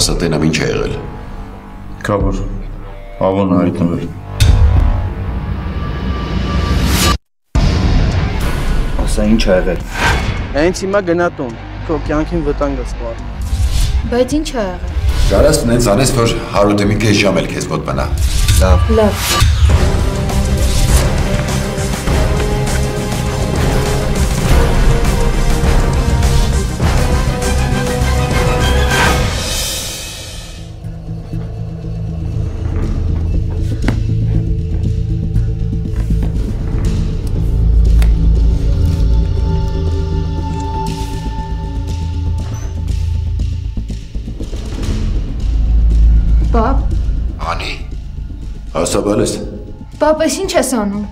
Ասա տենամ ինչ է եղել։ Կավոր, աղոնը հայտնվել։ Ասա ինչ է եղել։ Հենց հիմա գնա տուն, քո կյանքին վտանգ է սպառնում։ Բայց ինչ է եղել։ Կարաս նենց անես, որ Հարութը մի քեզ ժամ էլ քեզ մոտ մնա։ Լավ։ Պապ։ Անի, ասա բալես։ Պապ, ես ինչ ես անում։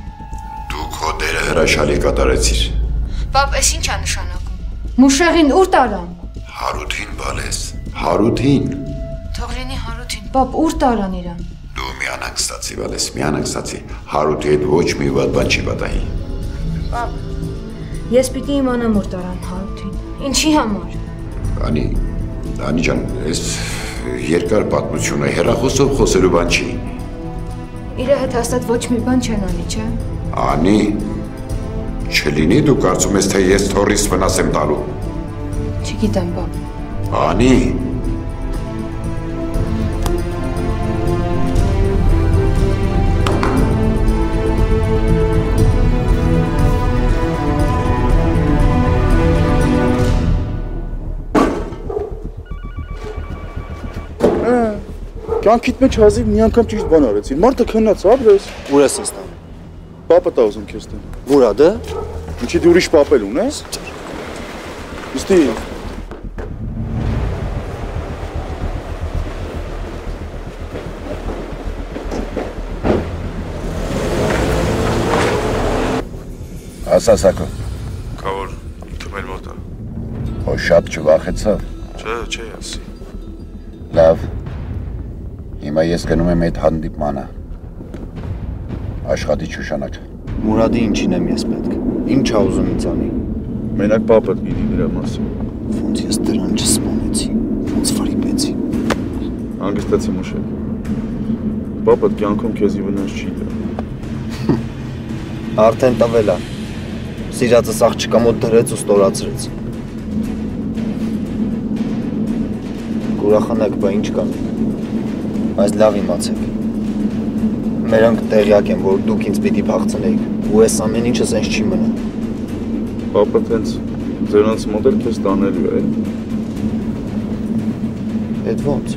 Դու քո դերը հրաշալի կատարեցիր։ Պապ, ես ինչ է նշանակում։ Մուշեղին ուր տարան։ Հարութին բալես, Հարութին։ Թող լինի Հարութին։ Պապ, ուր տարան իրան։ Դու միանանք ստացի բալես, միանանք ստացի։ Հարութի հետ ոչ մի վատ բան չի պատահի։ Պապ, ես պիտի իմանամ ուր տարան Հարութին։ Ինչի համար։ Անի ջան, ես երկար պատմություն է, հեռախոսով խոսելու բան չի։ Իրա հետ հաստատ ոչ մի բան չեն անի, չէ։ Անի, չլինի դու կարծում ես, թե ես թորիս վնաս եմ տալու։ Չգիտեմ, պապ։ Անի։ Կյանքիդ մեջ հազիվ մի անգամ ճիշտ բան արեցիր, մարդը քննած ապրես։ Ուր ես ստանում։ Պապը տա ուզում քեզ տան։ Ուր ա դա։ Ինչի դու ուրիշ պապել ունես։ Իստի։ Ասա Սակո։ Կավոր, թմել մոտ է։ Հո շատ չվախեցավ։ Չէ, ասի։ Լավ։ Հիմա ես գնում եմ այդ հանդիպմանը։ Աշխատի չուշանակ։ Մուրադի ինչին եմ ես պետք։ Ինչ ա ուզում ինձ անի։ Մենակ պապդ գիտի դրա մասին։ Ոնց ես դրան չսպանեցի, ոնց վարիպեցի։ Հանգստացի Մուշեք։ Պապդ կյանքում քեզի վնաս չի տա։ Արդեն տվել ա։ Սիրածս աղջկա մոտ դրեց ու ստորացրեց։ Ուրախանակ, բա ինչ կանենք։ Բայց լավ իմացեք։ Մերանք տեղյակ են, որ դուք ինձ պիտի փախցնեիք, ու այս ամեն ինչս ինձ չի մնա։ Պապդ հենց ձերանց մոտ էլ քեզ տանելու է։ Էդ ոնց։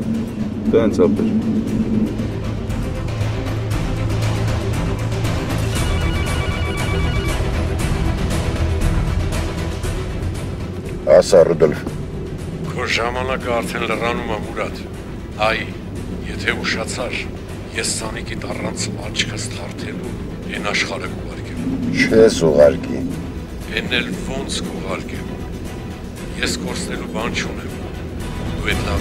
Դա հենց ապեր։ Ասա Ռուդոլֆ։ Քո ժամանակը արդեն լրանում է Մուրադ։ Այ, եթե ուշացար, ես Սանիկիդ առանց աչքս թարթելու են աշխարհը կուղարկեմ։ Չես ուղարկի։ Էն էլ ոնց կուղարկեմ։ Ես կորցնելու բան չունեմ։ Դու էդ լավ։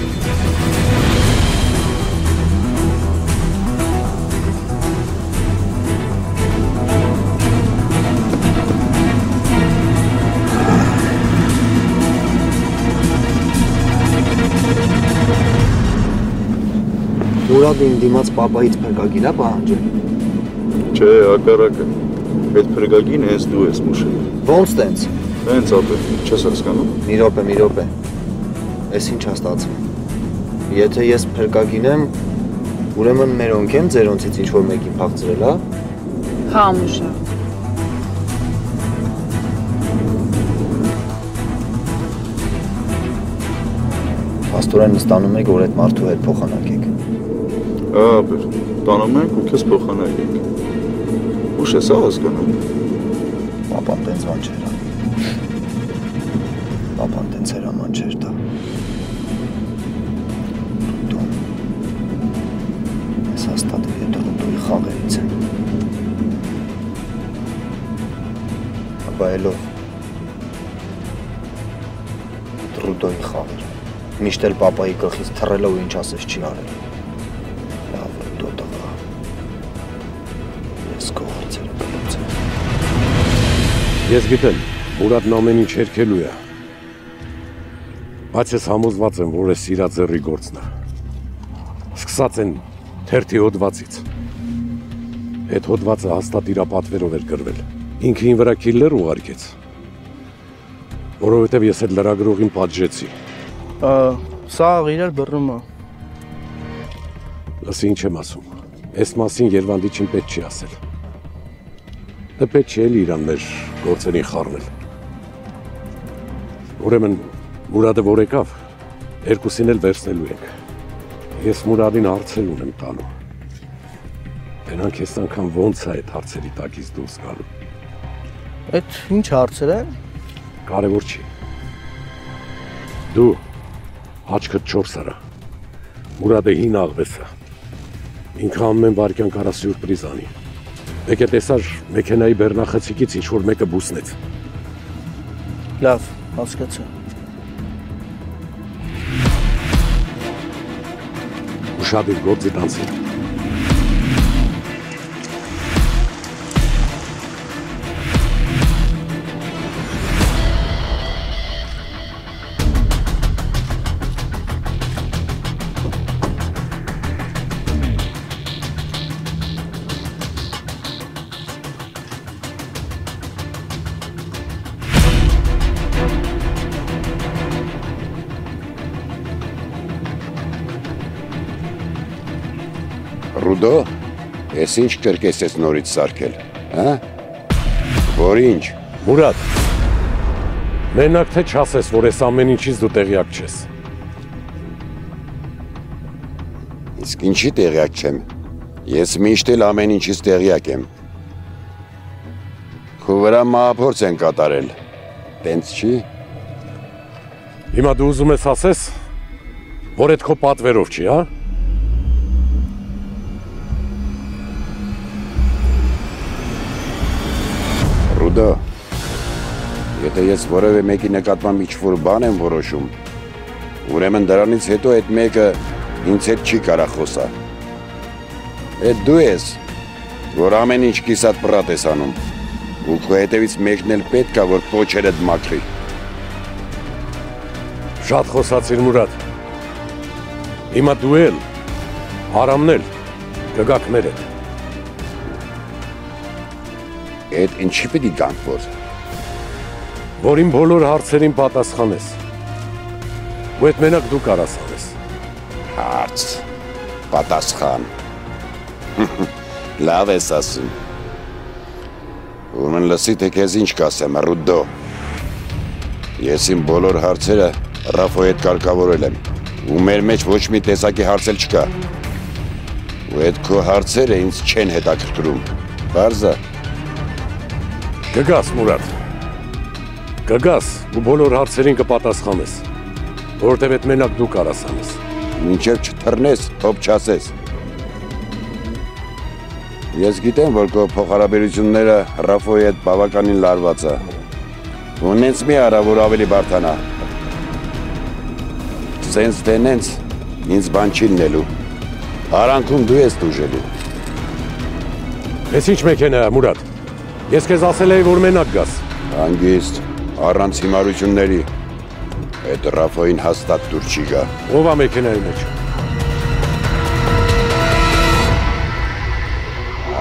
Մուրադին դիմաց պապայից փրկագին ա պահանջել։ Չէ, հակառակը։ Այդ փրկագին հենց դու ես Մուշեք։ Ոնց տենց։ Հենց ապեր, չես հասկանում։ Մի րոպե։ Էս ինչ ա ստացվում։ Եթե ես փրկագին եմ, ուրեմն մերոնք են ձերոնցից ինչ-որ մեկին փախցրել, հա։ Հա, Մուշա։ Աստորեն ստանում եք, որ այդ մարդու հետ փոխանակեք։ Ապեր, տանում ենք ու քեզ փոխանակենք։ Ուշ ես հասկանում։ Պապան տենց բան չէր անի։ Պապան տենց հրաման չէր տա։ Դու ես հաստատ հետո խաղերից եմ։ Ապայելով Ռուդոյի խաղեր։ Միշտ էլ պապայի գլխից թռելը ու ինչ ասես չի արել։ Լավ Ռուդո տղա։ Ես քո հարցերը կլուծեմ։ Ես գիտեմ, Մուրադն ամեն ինչ հերքելու է։ Բայց ես համոզված եմ, որ է սիրածերի գործն է։ Սկսած են թերթի հոդվածից։ Այդ հոդվածը հաստատ իր պատվերով էր գրվել։ Ինքը ին վրա քիլլեր ուղարկեց, որովհետև ես այդ լրագրողին պատժեցի։ Սա իրար բռնում է։ Լսի ինչ եմ ասում։ Այս մասին Երվանդիչին պետք չի ասել։ Դա պետք չի էլ իրան մեր գործերին խառնել։ Ուրեմն Մուրադը որ եկավ, երկուսին էլ վերցնելու ենք։ Ես Մուրադին հարցեր ունեմ տալու։ Նրանք այս անգամ ոնց է այդ հարցերի տակից դուրս գալու։ Այդ ինչ հարցեր են։ Կարևոր չի։ Դու աչքդ 4 արա։ Մուրադը հին աղվես է։ Ինքը ամեն վարկյան կարա սյուրպրիզ անի։ Եկե տեսար մեքենայի բեռնախցիկից ինչ-որ մեկը բուսնեց։ Լավ, հասկացա։ Ուշադիր գործի տանցի։ Ռուդո, ես ինչ կրկես ես նորից սարքել, հա? Որ ինչ? Մուրադ, մենակ թե չասես, որ ես ամեն ինչից դու տեղյակ չես։ Իսկ ինչի տեղյակ չեմ, ես միշտ էլ ամեն ինչից տեղյակ եմ։ Քո վրա մահափորձ են կատարել, տենց չի? Հիմա դու ուզում ես ասես, որ այդ քո պատվերով չի, հա? Ռուդո, եթե ես որևէ մեկի նկատմամբ ինչ-որ բան եմ որոշում, ուրեմն դրանից հետո այդ մեկը ինձ հետ չի կարա խոսա։ Այդ դու ես, որ ամեն ինչ կիսատ պրատ ես անում, ու քո հետևից մեկն էլ պետք է, որ պոչերդ մաքրի։ Շատ խոսացիր Մուրադ։ Հիմա դու էլ, Արամն էլ, կգաք մեր հետ։ Այդ ինչի պետք է գանք որ իմ բոլոր հարցերին պատասխանես։ Ու այդ մենակ դու կարաս անես։ Հարց, պատասխան։ Լավ ես ասում։ Ուրեմն լսի թե քեզ ինչ կասեմ, Ռուդո։ Ես իմ բոլոր հարցերը Ռաֆոյի հետ կարգավորել եմ։ Ու մեր մեջ ոչ մի տեսակի հարց էլ չկա։ Ու այդ քո հարցերը ինձ չեն հետաքրքրում։ Բարձա։ Կգաս Մուրադ։ Կգաս ու բոլոր հարցերին կպատասխանես, որովհետև այդ մենակ դու կարաս անես։ Մինչև չթռնես, հոբ չասես։ Ես գիտեմ, որ քո փոխհարաբերությունները Ռաֆոյի հետ բավականին լարված է։ Ու նենց մի արա, որ ավելի բարդանա։ Սենց թե նենց ինձ բան չի լինելու։ Արանքում դու ես դուժելու։ Ես ինչ մեքենա է, Մուրադ։ Ես քեզ ասել էի, որ մենակ գաս։ Հանգիստ, առանց հիմարությունների, այդ Ռաֆոյին հաստատ դուր չի գա։ Ով է մեքենայի մեջ։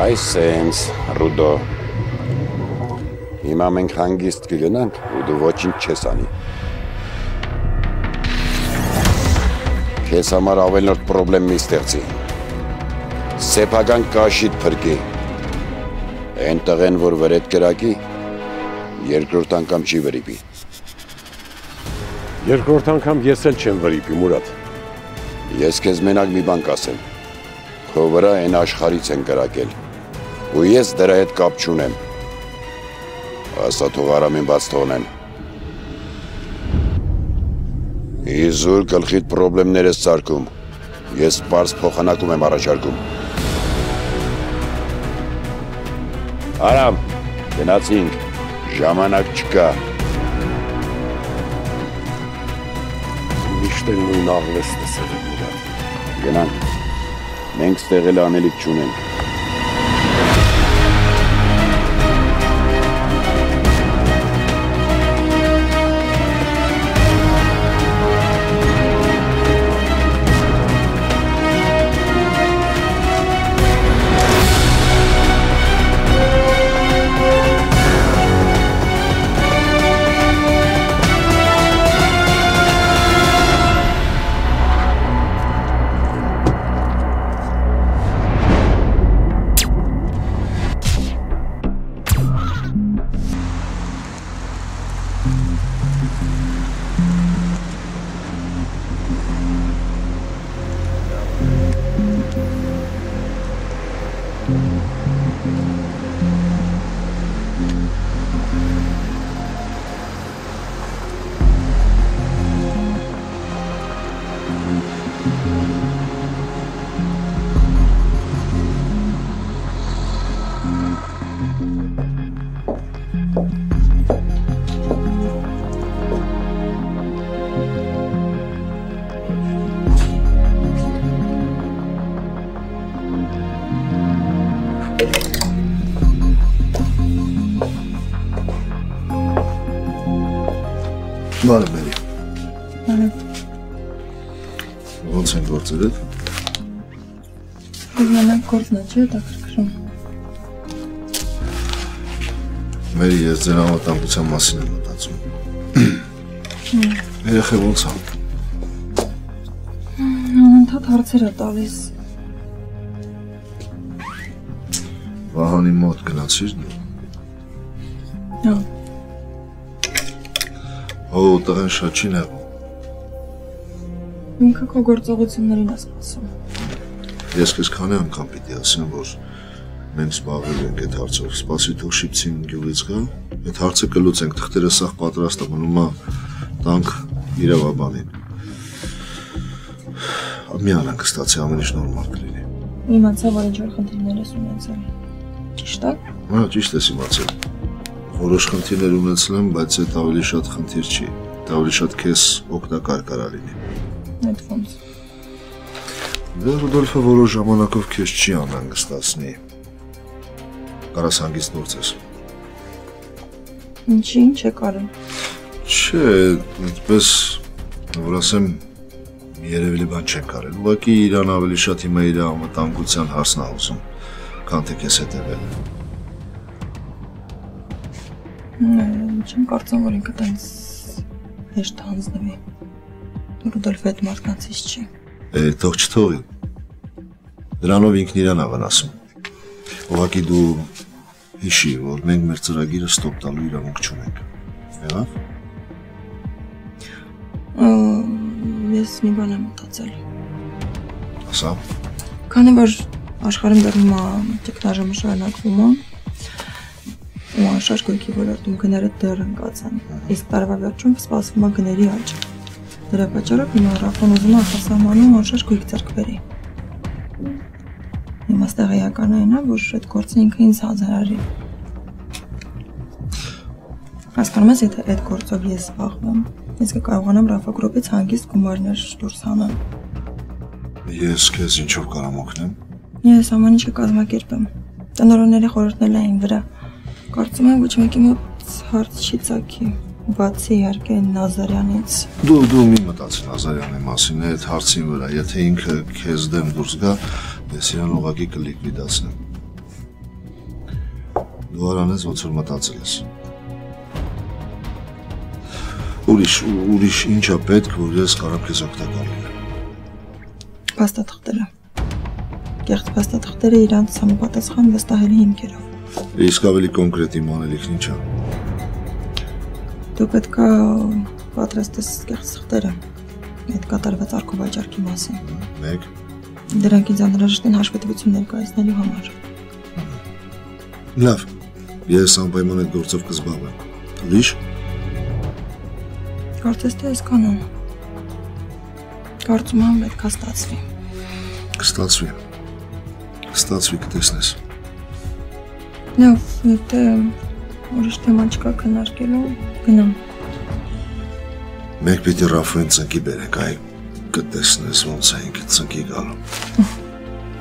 Այս սենց, Ռուդո։ Հիմա մենք հանգիստ կգնանք, ու դու ոչինչ չես անի։ Քեզ համար ավելորդ պրոբլեմ մի ստեղծի։ Սեփական կաշիդ փրկի։ Այն տղեն, որ վրետ կրակի, երկրորդ անգամ չի վրիպի։ Երկրորդ անգամ ես էլ չեմ վրիպի, Մուրադ։ Ես քեզ մենակ մի բան կասեմ։ Քո վրա այն աշխարհից են կրակել, ու ես դրա հետ կապ չունեմ։ Ասա թող Արամին բաց թողնեն։ Իզուր գլխիդ պրոբլեմներ ես ծարկում, ես պարզ փոխանակում եմ առաջարկում։ Արամ, գնացինք, ժամանակ չկա։ Միշտ էլ նույն աղվեսն ես եղել, Մուրադ։ Գնանք, մենք ստեղ էլ անելիք չունենք։ Բարև Մերի։ Բարև։ Ոնց են գործերը։ Իրանակ գործն է, չէ՞ հետաքրքրում։ Մերի, ես ձեր անվտանգության մասին եմ մտածում։ Երեխը ոնց է։ Անընդհատ հարցեր է տալիս։ Վահանի մոտ գնացիր դու։ Հա։ Հո տղեն շատ չի նեղում։ Ինքը քո գործողություններին է սպասում։ Ես քեզ քանի անգամ պիտի ասեմ, որ մենք զբաղվել ենք այդ հարցով, սպասի թող շիպցին գյուղից գա, այդ հարցը կլուծենք, թղթերը սաղ պատրաստ է, մնում է տանք իրավաբանին։ Մի անանք ստացի, ամեն ինչ նորմալ կլինի։ Իմացա, որ ինչ-որ խնդիրներ ես ունեցել։ Ճիշտ է։ Հա, ճիշտ ես իմացել։ Որոշ խնդիրներ ունեցել եմ, բայց այդ ավելի շատ խնդիր չի, դա ավելի շատ քեզ օգտակար կարա լինի։ Այդ ոնց։ Դե Ռուդոլֆը որոշ ժամանակով քեզ չի անհանգստացնի։ Կարաս հանգիստ նորցես։ Ինչ է կարել։ Չէ, այդպես, որ ասեմ, երևելի բան չեն կարել։ Ուղղակի իրան ավելի շատ հիմա իր անվտանգության հարցն է ուզում, քան թե քեզ հետևել։ Չեմ կարծում, որ ինքը տենց հեշտ հանձնվի։ Ռուդոլֆը այդ մարդկանցից չի։ Թող չթողի։ Դրանով ինքն իրան է վնասում։ Ուղղակի դու հիշի, որ մենք մեր ծրագիրը ստոպ տալու իրավունք չունենք։ Եղավ։ Ես մի բան եմ մտածել։ Ասա։ Քանի որ աշխարհում դեռ հիմա ճգնաժամը շարունակվում է, ու անշարժ գույքի ոլորտում գները դեռ ընկած են, իսկ տարվա վերջում սպասվում է գների աճ։ Դրա պատճառով հիմա Ռաֆոն ուզում է արտասահմանում անշարժ գույք ձեռք բերի։ Հիմա ստեղեական այն է, որ այդ գործը ինքը ինձ հանձնարարի։ Հասկանում ես, եթե այդ գործով ես զբաղվեմ, ես կկարողանամ Ռաֆա գրոպից հանգիստ գումարներ դուրս հանեմ։ Ես քեզ ինչով կարամ օգնեմ։ Ես ամեն ինչը կազմակերպեմ։ Տնօրենների խորհուրդն էլ այն վրա։ Կարծում եմ ոչ մեկի մոտ հարց չի ծագի, բացի իհարկե Նազարյանից։ Դու մի մտածի Նազարյանի մասին, այդ հարցին վրա, եթե ինքը քեզ դեմ դուրս գա, ես իրան ուղղակի կլիկվիդացնեմ։ Դու արանես ոնց որ մտածել ես։ Ուրիշ ինչ է պետք, որ ես կարամ քեզ օգտակար լինեմ։ Փաստաթղթերը։ Կեղծ փաստաթղթերը իրանց համապատասխան վստահելի հիմքերով։ Իսկ ավելի կոնկրետ իմանելիքն ինչ է։ Դու պետք է պատրաստես կեղծ թղթերը այդ կատարված արկովաճառքի մասին։ Մեկ։ Դրանք ինձ անհրաժեշտ են հաշվետվություն ներկայացնելու համար։ Լավ, ես անպայման այդ գործով կզբաղվեմ։ Ուրիշ։ Կարծես թե այսքան է։ Կարծում եմ պետք է ստացվի։ Կստացվի, կտեսնես։ Լավ, եթե ուրիշ թեմա չկա քննարկելու, գնամ։ Մենք պիտի Ռաֆոին ծնկի բերենք, այ կտեսնես ոնց է ինքը ծնկի գալու։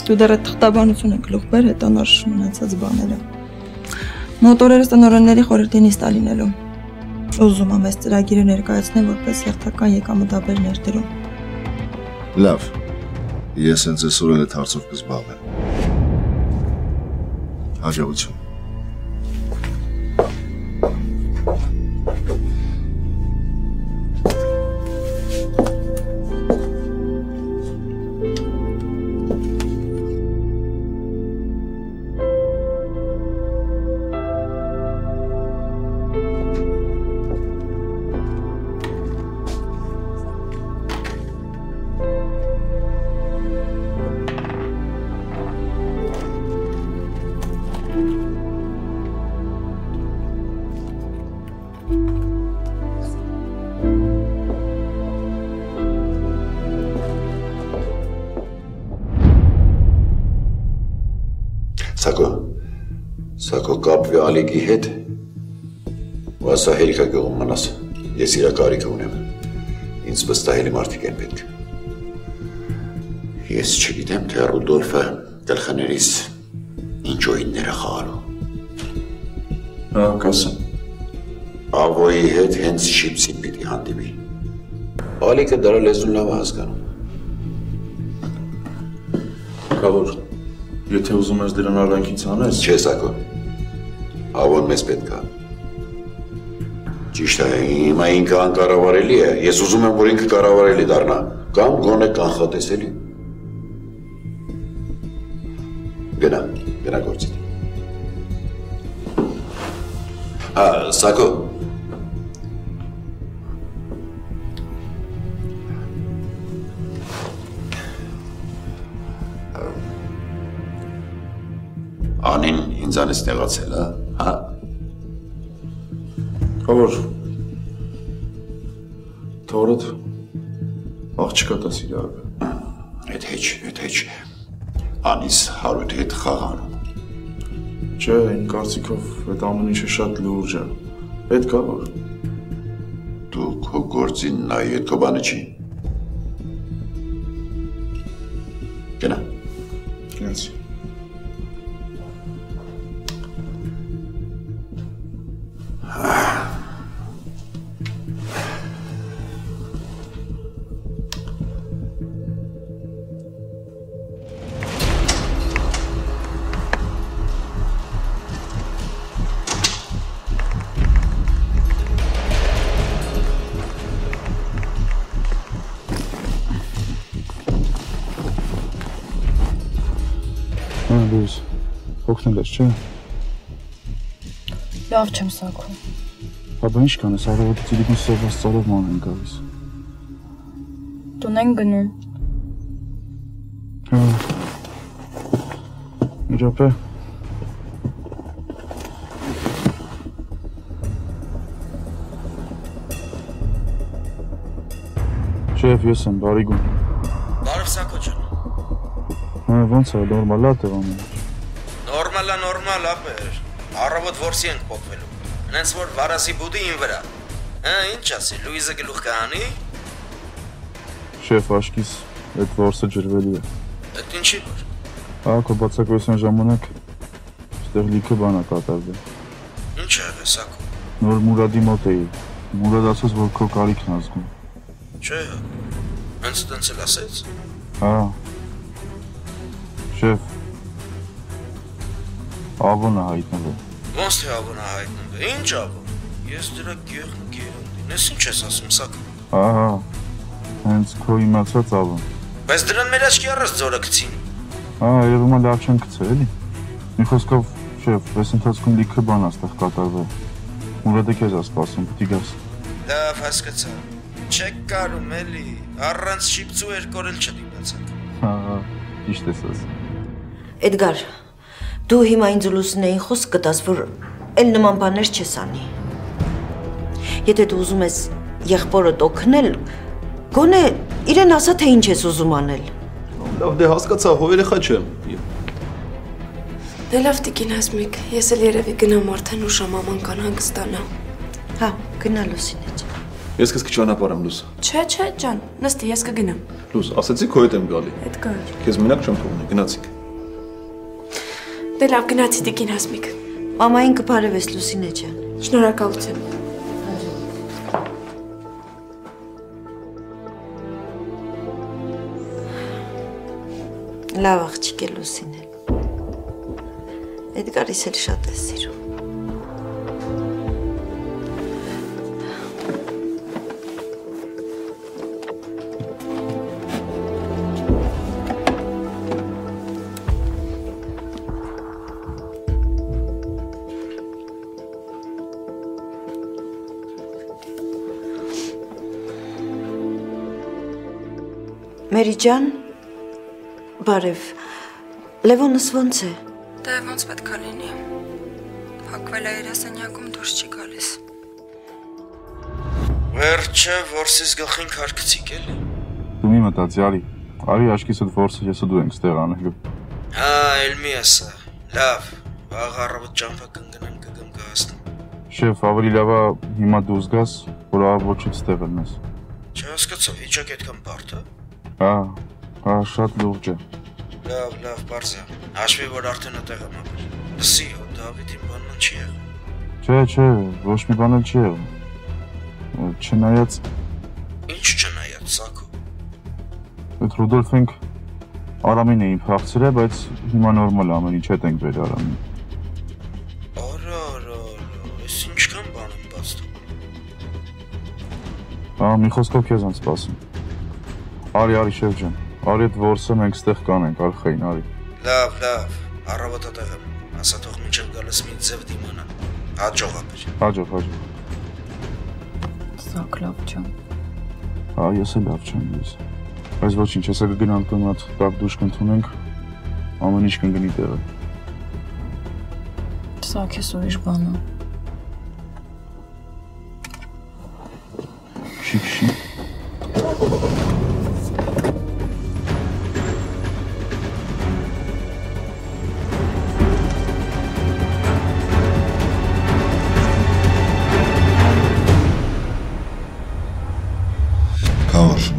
Դու դեռ այդ թղթաբանությունը գլուխ բեր, հետո նոր մնացած բաները։ Մոտորերս տնօրենների խորհրդի նիստ է լինելու։ Ուզում եմ այս ծրագիրը ներկայացնել որպես հերթական եկամտաբեր ներդրում։ Լավ, ես հենց այսօր էլ այդ հարցով կզբաղվեմ։ Հաջողություն։ Սակո կապվի Ալիկի հետ ու ասա հերիքա գյուղում մնաս, ես իրա կարիքը ունեմ, ինձ վստահելի մարդիկ են պետք։ Ես չգիտեմ, թե Ռուդոլֆը գլխներիս ինչ օիններ է խաղալու։ Կասեմ։ Ավոյի հետ հենց շիպսին պիտի հանդիպի։ Ալիկը դրա լեզուն լավ է հասկանում։ Կավոր, եթե ուզում ես դրան արանքից անես… Չէ, Սակո, ավոն մեզ պետք է։ Ճիշտ է, հիմա ինքը անկառավարելի է, ես ուզում եմ, որ ինքը կառավարելի դառնա, կամ գոնե կանխատեսելի։ Գնա գործիդ։ Սակո, Անին ինձանից տեղացել, հա։ Կավոր, թորդ աղջկա տաս իրարը։ Էդ հեչ, անիս հարութ հետ խաղանում։ Չէ, այն կարծիքով այդ ամեն ինչը շատ լուրջ է, պետք է որ։ Դու քո գործին նայի էդ քո բանը չի։ Գնա։ Գնացի։ Լույս, հոգնել ես, չէ։ Լավ չեմ սակում։ Ապա ինչ կանես, առավոտից իրիկուն սևված ծալով ման են գալիս։ Տուն են գնում։ Իրապ է։ Շեֆ, ես եմ, բարիգուն։ Բարև Սակո ջան։ Ոնց է, նորմալ է տեղանում։ Նորմալ ապեր, առավոտ որսի ենք պոկվելու, հենց որ վարասի բուդի ին վրա, ինչ ասի, Լույզը գլուխ կանի։ Շեֆ, աշկիս, այդ որսը ջրվելի է։ Այդ ինչի որ։ Քո բացակայության ժամանակ ստեղ լիքը բան է կատարվել։ Ինչ է եղել Սակո։ Նոր Մուրադի մոտ էի, Մուրադ ասաց, որ քո կարիքն է զգում։ Չէ, հենց տենց էլ ասեց։ Հա։ Շեֆ, Ավոն է հայտնվել։ Ոնց թե Ավոն է հայտնվել, ինչ Ավոն։ Ես դրա գեղնիկ երանդին, ես ինչ ես ասում Սակո։ Ահա, հենց քո իմացած Ավոն։ Բայց դրան մեր աչքի առած ձորը գցին։ Հա, երևում է լավ չեն գցել, էլի։ Մի խոսքով, շեֆ, այս ընթացքում լիքը բան է ստեղ կատարվել։ Մուրադը քեզ է սպասում, պիտի գաս։ Լավ, հասկացա։ Չեք կարում էլի, առանց շիպծու երկորել չդիմացակ։ Հա, ճիշտ ես ասում։ Էդգար, դու հիմա ինձ ու Լուսինեին խոսք կտաս, որ էլ նման բաներ չես անի։ Եթե դու ուզում ես եղբորդ օգնել, գոնե իրեն ասա, թե ինչ ես ուզում անել։ Լավ, դե հասկացա, հո երեխա չեմ։ Դե լավ տիկին Հասմիկ, ես էլ երևի գնամ արդեն ու շամաման կան հանգստանա։ Հա, գնա Լուսինե ջան։ Ես քեզ կճանապարհեմ Լուս։ Չէ, ջան, նստի, ես կգնամ։ Լուս, ասեցի քո հետ եմ գալի։ Էդգար։ Քեզ մենակ չեմ թողնի, գնացիք։ Դե լավ, գնացի տիկին Հասմիկ։ Մամային կբարևես Լուսինե ջան։ Շնորհակալություն։ Լավ աղջիկ է Լուսինեն։ Էդգարիս էլ շատ է սիրում։ Մերի ջան, բարև, Լևոնս ոնց է։ Դե ոնց պետք է լինի։ Փակվել է երասանյակում, դուրս չի գալիս։ Վերջը որսից գլխին քարկցիկ էլի։ Դու մի մտածի, արի աշկիսդ որսը ես ու դու ենք ստեղ անելու։ Հա, էլ մի ասա։ Լավ, վաղ առավոտ ճամփա կընկնեմ կգամ կհասնեմ։ Շեֆ, ավելի լավ է հիմա դու զգաս, որ առավոտից ստեղ ելնես։ Չհասկացա, իջակ այդքան բարդ է։ Հա, շատ լուրջ է։ Լավ, բարձ է։ Հաշվի, որ արդեն այդտեղ եմ ապրել։ Լսի, հո Դավիթին բանն չի եղել։ Չէ, ոչ մի բան էլ չի եղել։ Չնայած Ինչ չնայած, Սակո։ այդ Ռուդոլֆենք Արամին էին փախցրել, բայց հիմա նորմալ ամեն ինչ հետ ենք բեր Արամին։ Արա, ես ինչքան բան եմ բաց թողնում։ Հա, մի խոսքով քեզ են սպասում։ Արի շեֆ ջան, արի այդ որսը մենք ստեղ կանենք, արխային, արի։ Լավ, առավոտը տեղ եմ, ասա թող մինչև գալս մի ձև դիմանա, հաջող ապեր։ Հաջող։ Սակ լավ չեմ։ Հա, ես էլ լավ չեմ ես։ Բայց ոչինչ, հեսա կգնանք տոնատ տակ դուշ կընդունենք, ամեն ինչ կընկնի տեղը։ Սա քեզ ուրիշ բան է։ Քշի։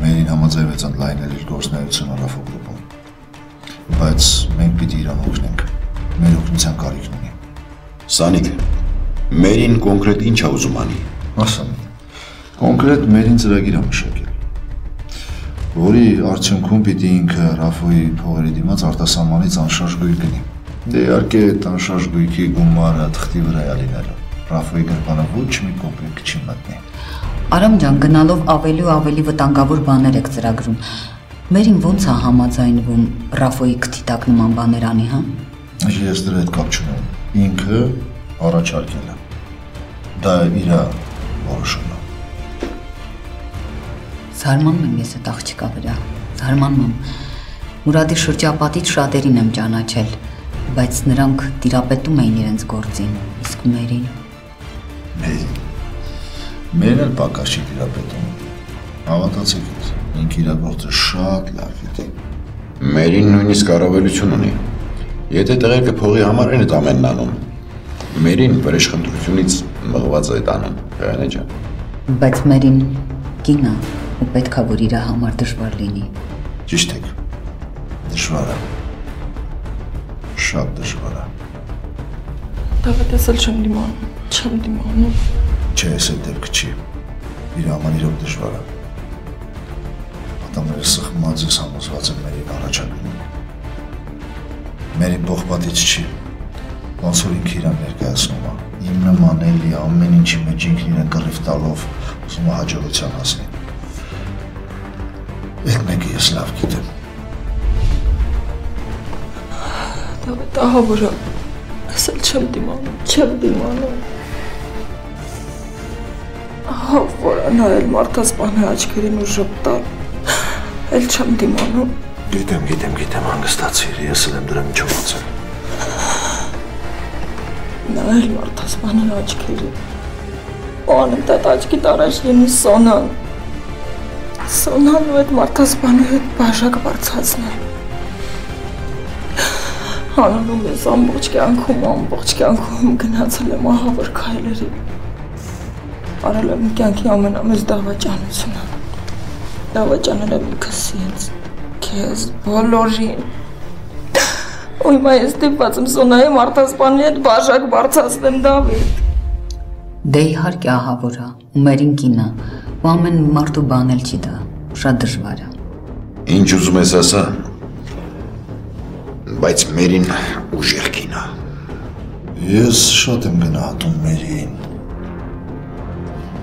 Մերին համաձայնվեց ընդլայնել իր գործունեությունը Ռաֆո գրուպում, բայց մենք պիտի իրան օգնենք, մեր օգնության կարիքն ունի։ Սանիկ, Մերին կոնկրետ ինչ է ուզում անի։ Ասեմ, կոնկրետ Մերին ծրագիր է մշակել, որի արդյունքում պիտի ինքը Ռաֆոյի փողերի դիմաց արտասահմանից անշարժ գույք գնի։ Դե իհարկե այդ անշարժ գույքի գումարը թղթի վրա է լինելու, Ռաֆոյի գրպանը ոչ մի կոպեկ չի մտնի։ Արամ ջան, գնալով ավելի ու ավելի վտանգավոր բաներ եք ծրագրում։ Մերին ո՞նց է համաձայնվում Ռաֆոյի քթի տակ նման բաներ անի, հա։ Ես դրա հետ կապ չունեմ։ Ինքը առաջարկել է։ Դա իր որոշումն է։ Զարմանում եմ ես այդ աղջկա վրա։ Զարմանում եմ։ Մուրադի շրջապատից շատերին եմ ճանաչել, բայց նրանք տիրապետում էին իրենց գործին, իսկ Մերին։ Մերն էլ պակաս չի տիրապետում, հավատացեք ինձ, ինք իր գործը շատ լավ գիտի։ Մերին նույնիսկ առավելություն ունի, եթե տեղեկը փողի համար են այդ ամենն անում, Մերին վրեժխնդրությունից մղված է այդ անում, Հրանե ջան։ Բայց Մերին կին է ու պետք է որ իր համար դժվար լինի։ Ճիշտ եք, դժվար է, շատ դժվար է։ Դավեթ ես էլ չեմ դիմանում։ Չէ, ես էլ դեպք չի, իր համար իրոք դժվար է։ Ատամները սխմած ես համոզված եմ Մերին առաջարկում։ Մերին պողպատից չի, ոնց որ ինքը իրան ներկայացնում է, իմ նման էլի ամեն ինչի մեջ ինքն իրեն կռիվ տալով ուզում է հաջողության հասնի։ Այդ մեկը ես լավ գիտեմ։ Դավեթ ահա որա, ես էլ չեմ դիմանում։ Որը նայել մարդասպանի աչքերին ու ժպտալ, էլ չեմ դիմանում։ Գիտեմ, հանգստացիր, ես էլ եմ դրա միջոցել։ Նայել մարդասպանի աչքերին, ու անընդհատ աչքի տարած լինի Սոնան ու այդ մարդասպանի հետ բաժակ բարձրացնել։ Անանում ես ամբողջ կյանքում գնացել եմ ահավոր քայլերի։ Արել եմ կյանքի ամենամեծ դավաճանությունը։ Դավաճանել եմ ինքս ինձ, քեզ, բոլորին։ Ու հիմա ես ստիպված եմ Սոնայի մարդասպանի հետ բաժակ բարձրացնեմ, Դավիթ։ Դե իհարկե ահա որ է, ու Մերին կին է, ու ամեն մարդու բան էլ չի դա, շատ դժվար է։ Ինչ ուզում ես ասա, բայց Մերին ուժեղ կին է։ Ես շատ եմ գնահատում Մերիին։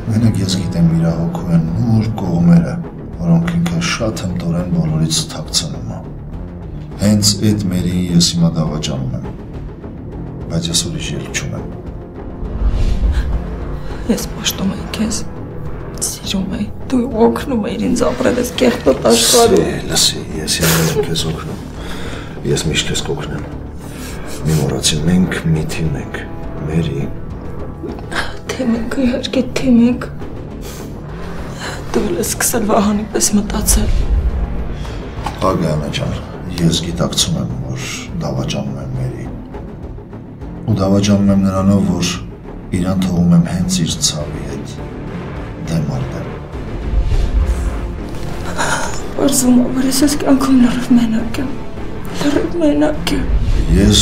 Մենակ ես գիտեմ իր հոգու են նոր կողմերը, որոնք ինքը շատ հմտորեն բոլորից թաքցնում է։ Հենց այդ Մերիին ես հիմա դավաճանում եմ, բայց ես ուրիշ ելք չունեմ։ Ես պաշտում եմ քեզ, սիրում եմ, դու օգնում ես ինձ ապրել ես կեղտոտ աշխարհում։ Լսի, ես հիմա եմ քեզ օգնում, ես միշտ քեզ կօգնեմ։ Մի մոռացի, մենք մի թիմ ենք, Մերի։ Թիմ ենք, իհարկե թիմ ենք։ Դու էլ ես սկսել Վահանի պես մտածել։ Ագանա ջան, ես գիտակցում եմ, որ դավաճանում եմ Մերի։ Ու դավաճանում եմ նրանով, որ իրան թողում եմ հենց իր ցավի հետ դեմ առ դեմ։ Պարզվում է, որ ես կյանքում լրիվ մենակ եմ։ Ես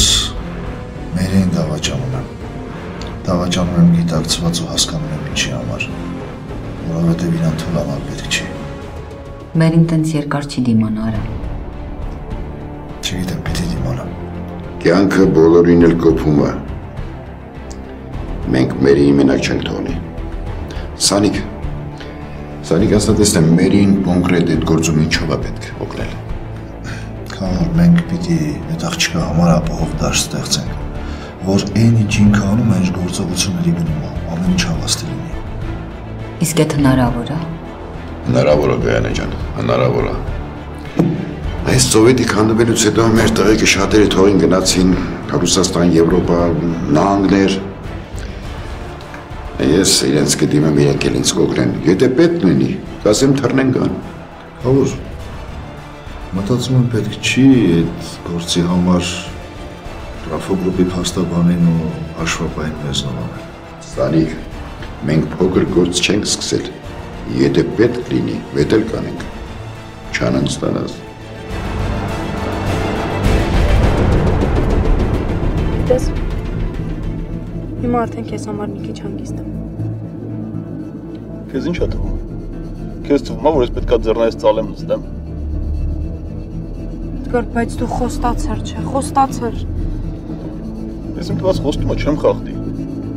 Մերին դավաճանում եմ գիտակցված ու հասկանում եմ ինչի համար, որովհետև իրան թույլանել պետք չի։ Մերին տենց երկար չի դիմանա արա։ Չգիտեմ, պիտի դիմանա։ Կյանքը բոլորին էլ կոփում է։ Մենք Մերիին մենակ չենք թողնի։ Սանիկ ասած եմ, Մերին կոնկրետ այդ գործում ինչով է պետք օգնել։ Քանոր մենք պիտի այդ աղջկա համար ապահով դաշտ ստեղծենք, որ այն ինչ ինքը անում է, այն գործողությունների գնում է, ամեն ինչ հավաստի լինի։ Իսկ այդ հնարավոր է։ Հնարավոր է Գայանե ջան, հնարավոր է։ Այս սովետի քանդվելուց հետո մեր տղեկը շատերը թողին գնացին Ռուսաստան, Եվրոպա, նահանգներ։ Ես իրենց կդիմեմ իրենք էլ ինձ կօգնեն։ Եթե պետք լինի, կասեմ թռնեն գան։ Հավուր, մտածում եմ պետք չի այդ գործի համար տրաֆոգրուպի փաստաբանին ու հաշվապային մեզնով անել։ Սանիկ, մենք փոքր գործ չենք սկսել։ Եթե պետք լինի, վետ էլ կանենք։ Չանանցնանաս։ Դες հիմա արդեն քեզ համար մի քիչ հանգիստ եմ։ Քեզ ինչ է թվում։ Քեզ թվում է, որ ես պետքա ձեռներս ծալեմ նստեմ։ Edgar, բայց դու խոստացար, չէ, խոստացար։ Ես իմ տված խոստումը չեմ խախտի,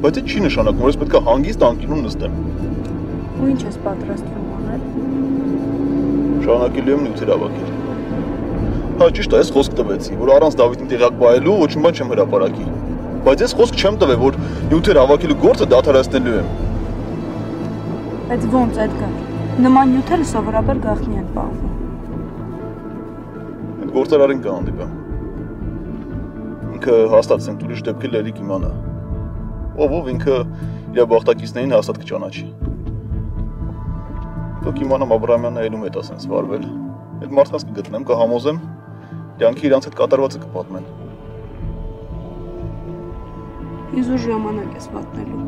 բայց այդ չի նշանակում, որ ես պետքա հանգիստ անկյունում նստեմ։ Ու ինչ ես պատրաստվում անել։ Շարունակելու եմ նյութեր հավաքել։ Հա, ճիշտ է, ես խոսք տվեցի, որ առանց Դավիթին տեղյակ բայելու ոչինչ բան չեմ հրապարակի։ Բայց ես խոսք չեմ տվել, որ նյութեր հավաքելու գործը դադարեցնելու եմ։ Բայց ոնց, Edgar։ Նման նյութերը սովորաբար գաղտնի են պահվում։ Այդ գործարարին կհանդիպեմ։ Ինքը հաստատեցնենք ուրիշ դեպքի լերիկ իմանա։ Ով ինքը իր բախտակիցներին հաստատ կճանաչի։ Դուք իմանամ Աբրահամյանն այլում հետ ասենց վարվել։ Այդ մարդկանց կգտնեմ, կհամոզեմ, կյանքի իրանց հետ կատարվածը կպատմեն։ Իզուր ժամանակ ես վատնելու։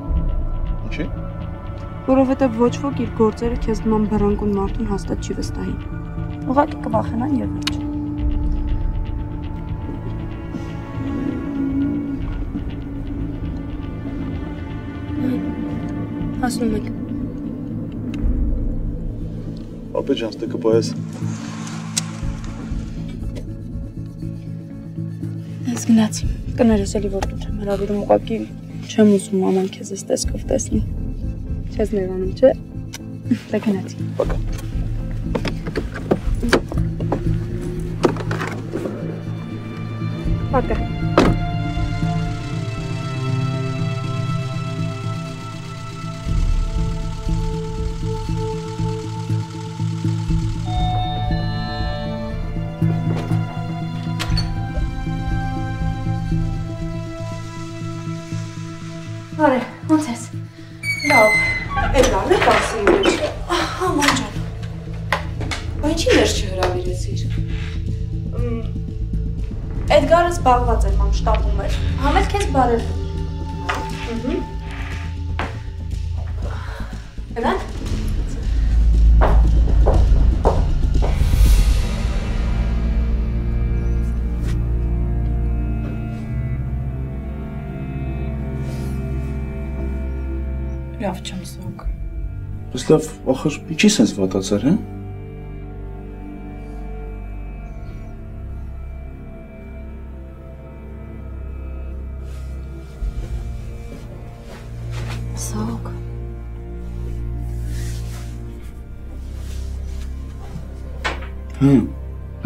Ինչի՞։ Որովհետև ոչ ոք իր գործերը քեզ նման բռնկուն մարդուն հաստատ չի վստահի։ Ուղղակի կվախենան եւ վերջ։ Հասնում եք։ Ապե ջան, ստե կպայես։ Ես գնացի։ Կներես էլի որ դու չեմ հրավիրում, ուղղակի չեմ ուզում մաման քեզ այս տեսքով տեսնի։ Չես ներանում, չէ՞։ Դե գնացի։ Պակա։ Պակա։ Արե, ոնց ես։ Լավ։ Էդ լավն է տասի մեջ։ Ահա, ման ջան։ Բայց ինչի ներս չհրավիրեցիր։ Էդգարը զբաղված էր, ման շտապում էր։ Համել քեզ բարել։ Գնանք։ Լավ չեմ սոկ։ Բայց լավ, ախր ինչի սենց վատացար, հա։ Սոկ։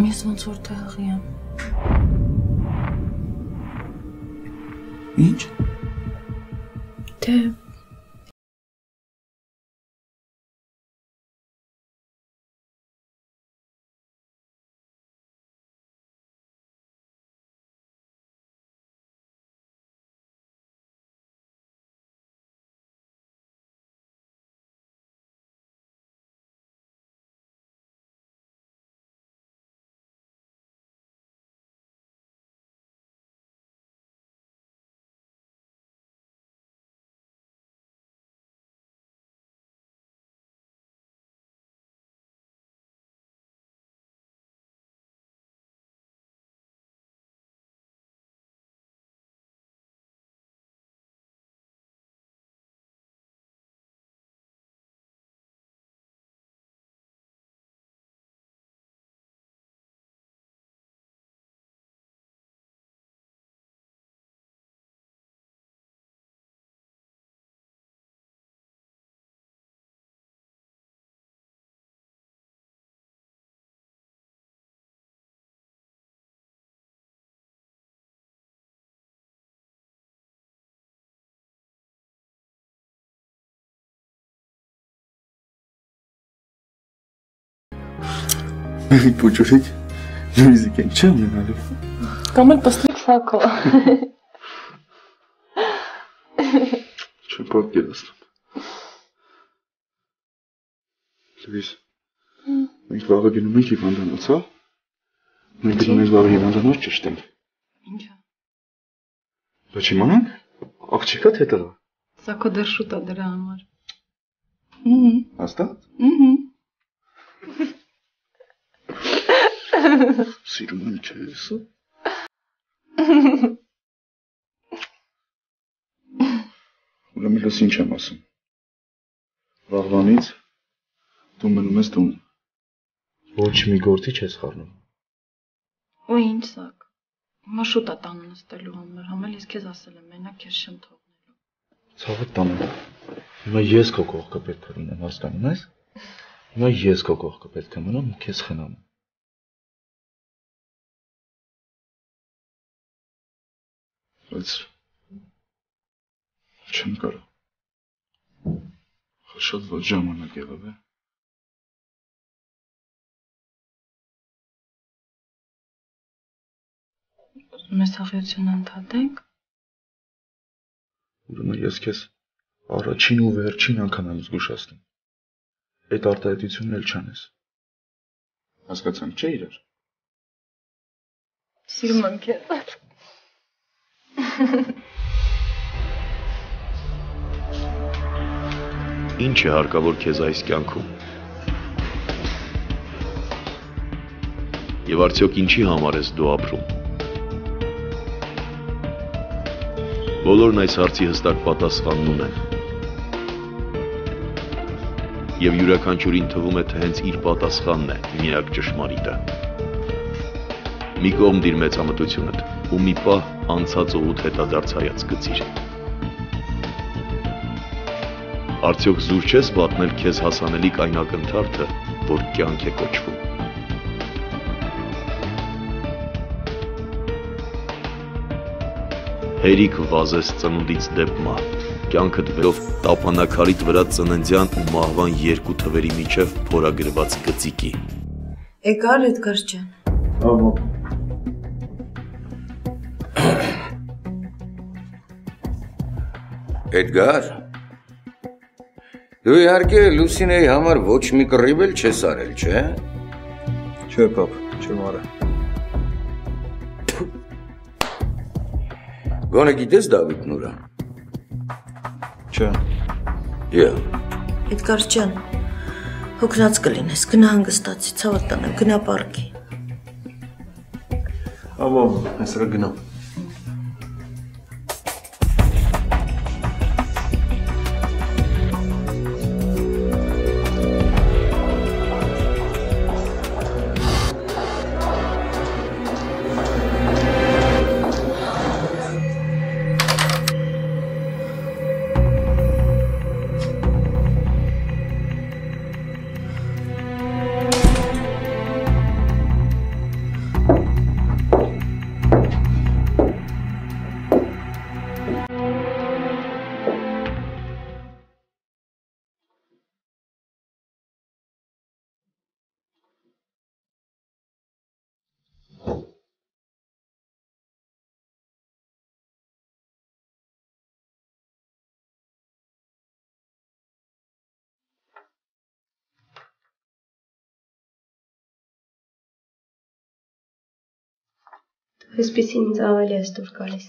Ես ոնց որ տեղի եմ։ Ինչ։ Դե Մի փոքրիկ Լուիզիկ են չեմ ունենալու։ Կամ էլ պստիկ սակո։ Չեմ պատկերացնում։ Լուիզ, մենք վաղը գնում ենք հիվանդանոց, հա։ Մենք գնում ենք վաղը հիվանդանոց ճշտենք։ Ինչա։ Բայց իմանանք, աղջիկա թե տղա։ Սակո դեռ շուտ է դրա համար։ Հաստատ։ Սիրում եմ քեզ։ Ուրեմն լս ինչ եմ ասում։ Վաղվանից դու մնում ես տուն։ Ոչ մի գործի չես խառնում։ Ու ինչ սակ։ Հիմա շուտ է տանը նստելու համար, համել ես քեզ ասել եմ, մենակ քեզ չեմ թողնելու։ Ցավը տանը։ Հիմա ես քո կողքը պետք է լինեմ, հասկանում ես։ Հիմա ես քո կողքը պետք է մնամ ու քեզ խնամ։ Բայց չեմ կարող։ Շատ ոչ ժամանակ եղավ է։ Մեզ հաղորդությունը ընդհատենք։ Ուրեմն ես քեզ առաջին ու վերջին անգամ եմ զգուշացնում։ Այդ արտահայտությունն էլ չանես։ Հասկացանք, չէ՞ իրար։ Սիրում եմ քեզ։ Ինչ է հարկավոր քեզ այս կյանքում։ Եվ արդյոք ինչի համար ես դու ապրում։ Բոլորն այս հարցի հստակ պատասխանն ունեն։ Եվ յուրաքանչյուրին թվում է, թե հենց իր պատասխանն է միակ ճշմարիտը։ Մի կողմ դիր մեծամտությունդ ու մի պահ անցած օղուտ հետադարձ հայաց գցիր։ Արդյոք զուր չես վատնել քեզ հասանելիք այն ակնթարթը, որ կյանք է կոչվում։ Հերիք վազես ծնունդից դեպ մահ, կյանքդ վերով տապանակարիտ վրա ծննդյան ու մահվան երկու թվերի միջև փորագրված գծիկի։ Եկար Էդգար ջան։ Ահա։ Էդգար, դու իհարկե Լուսինեի համար ոչ մի կռիվ էլ չես արել, չէ՞։ Չէ, պապ, չեմ արել։ Գոնե գիտես Դավիթն ուրա։ Չէ։ Եվ։ Էդգար ջան, հոգնած կլինես, գնա հանգստացի, ցավը տանեմ, գնա պարկի։ Ահա, այսօր գնամ։ Այսպիսին ինձ ավելի ես դուր գալիս։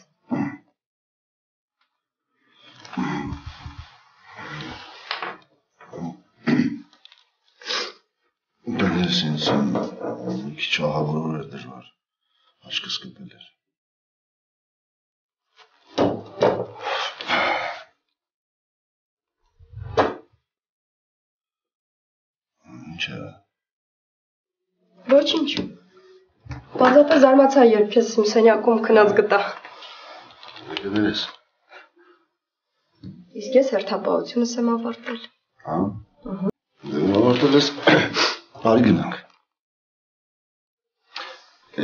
Դες ինձ մի քիչ ահավորոր էր դժվար, աչքս կպել էր։ Ինչ է։ Ոչինչ։ Բազմապես զարմացա, երբ ես իմ սենյակում քնած գտա։ Եկել ես։ Իսկ ես հերթապահությունս եմ ավարտել։ Հա։ Դու ավարտել ես։ Բարի գնանք։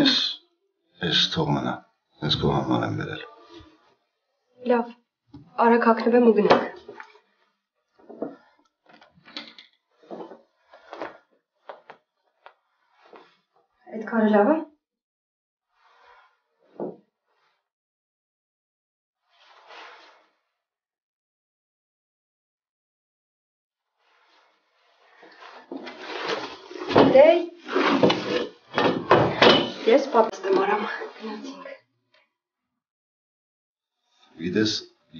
Ես թող մնա։ Ես քո համար եմ վերել։ Լավ, արագ հագնվեմ ու գնանք։ Այդ քարը լավ է։ Դե ես պապս եմ արամ, գնացինք։ Գիտես,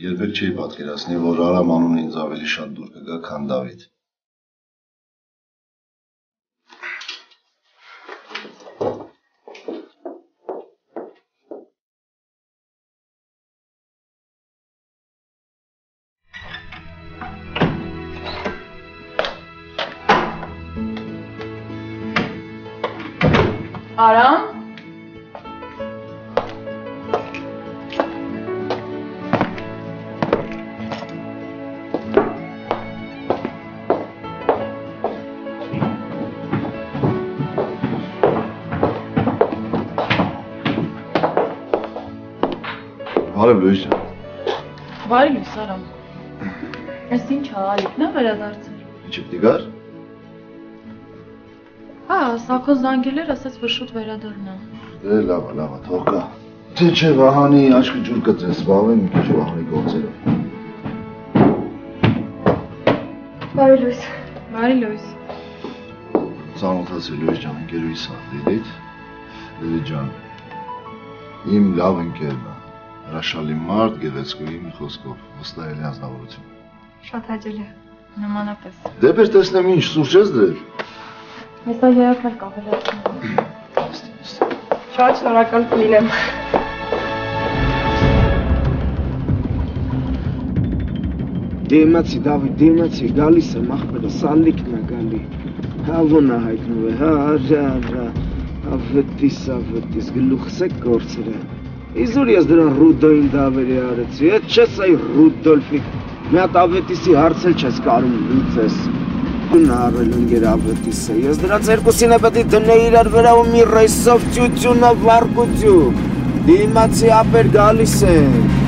երբեք չի պատկերացնի, որ Արամ անունը ինձ ավելի շատ դուր կգա, քան Դավիթ։ Արամ։ Բարև Լույս ջան։ Բարի լույս Արամ։ Այս ինչ է, Ալիքն է վերադարձել։ Ինչ պիտի գար։ Հա, Սաքո զանգել էր, ասաց որ շուտ վերադառնա։ Դե լավ, թող գա։ Թե չէ Վահանի աչքը ջուր կտրես, զբաղվեմ մի քիչ Վահանի գործերով։ Բարի լույս։ Բարի լույս։ Ծանոթացի Լույս ջան, ընկերուհիս ա, Լիլիթ։ Լիլիթ ջան, իմ լավ ընկերն է, հրաշալի մարդ, գեղեցկուհի, մի խոսքով, վստահելի անձնավորություն։ Շատ հաճելի է, նմանապես։ Դե բեր տեսնեմ ինչ, սուրճ ես դրել։ Հեսա երակն էլ կավելացնում։ Շատ շնորհակալ կլինեմ։ Դիմացի Դավիթ, դիմացի, գալիս եմ ախպերս, ալիքն է գալի։ Հավոնա հայտնու է, հա, ավետիս, գլուխս է գործերը։ Իզուր ես դրան Ռուդոյին դավերի արեցի, էդ չես այ Ռուդոլֆի, մի հատ ավետիսի հարցել չես կարում լուծես։ Դուն հարել ընգեր ավետիսը, ես դրանց երկուսին է պետի դնեի իրար վրա ու մի ռեյսով ծյությունը վարկություն։ Դիմացի ապեր գալիս են։